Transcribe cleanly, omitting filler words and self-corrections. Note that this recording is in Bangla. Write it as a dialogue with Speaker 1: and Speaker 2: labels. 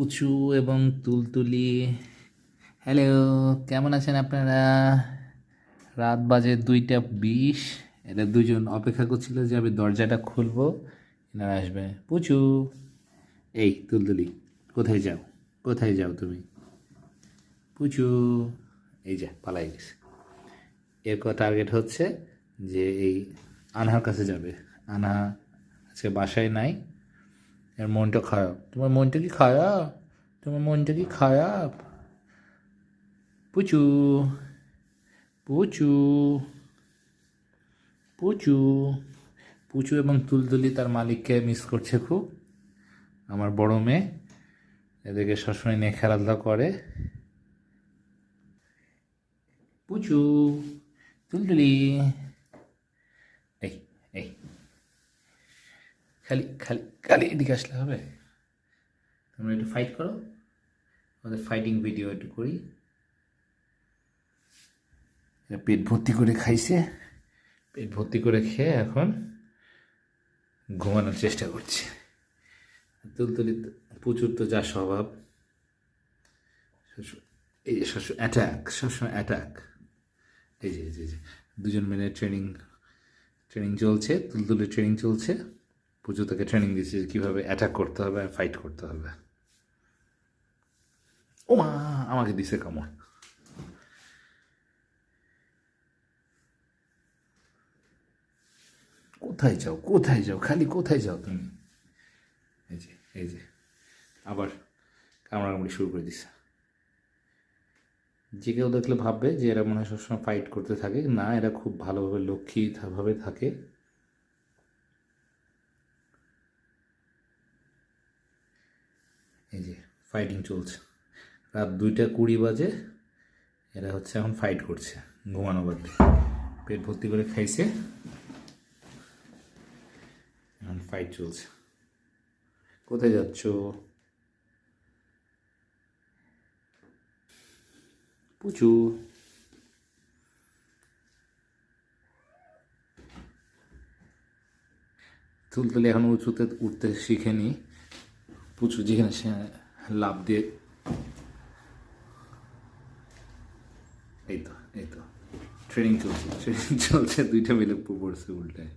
Speaker 1: পুচু এবং তুলতুলি। হ্যালো, কেমন আছেন আপনারা? রাত বাজে 2:20। এরা দুজন অপেক্ষা করছিল যে আমি দরজাটা খুলবো, এনারা আসবে। পুচু, এই তুলতুলি, কোথায় যাও? কোথায় যাও তুমি? পুচু, এই যে পালাই গেছে। এর টার্গেট হচ্ছে যে এই আনহার কাছে যাবে। আনহা আজকে বাসায় নাই, এর মনটা খারাপ। তোমার মনটা কি খারাপ? তোমার মনটা কি খারাপ? পুচু, পুচু, পুচু। পুচু এবং তুলতুলি তার মালিককে মিস করছে খুব। আমার বড় মেয়ে এদেরকে সবসময় নিয়ে খেলাধুলা করে। পুচু, তুলতুলি, এই এই খালি খালি খালি এদিকে আসলে হবে? তোমরা একটু ফাইট করো, আমাদের ফাইটিং ভিডিও একটু করি। পেট ভর্তি করে খাইছে, পেট ভর্তি করে খেয়ে এখন ঘুমানোর চেষ্টা করছে। তুলতুলি, প্রচুর তো যা স্বভাব, এই যে সবসময় অ্যাটাক, সবসময় অ্যাটাক। এই যে এই যে দুজন মিলে ট্রেনিং ট্রেনিং চলছে, তুলতুলির ট্রেনিং চলছে। পুজো তাকে ট্রেনিং দিচ্ছে কীভাবে অ্যাটাক করতে হবে আর ফাইট করতে হবে। ও মা, আমাকে দিছে কামড়। কোথায় যাও, কোথায় যাও, খালি কোথায় যাও তুমি? এই যে এই যে আবার কামড়াকামড়ি শুরু করে দিছে। যে কেউ দেখলে ভাববে যে এরা মনে হয় সবসময় ফাইট করতে থাকে। না, এরা খুব ভালোভাবে লক্ষ্মীভাবে থাকে। এই যে ফাইটিং চলছে, রাত 2:20 বাজে। এরা হচ্ছে এখন ফাইট করছে ঘুমানো বাদ দিয়ে। পেট ভর্তি করে খাইছে, এখন ফাইট চলছে। কোথায় যাচ্ছ? পুচু, তুলতুলি এখন উঁচুতে উঠতে শিখেনি। পুচু যেখানে সে লাফ দিয়ে, এই তো ট্রেনিং চলছে, ট্রেনিং চলছে। দুইটা মিলে পড়ছে উল্টায়।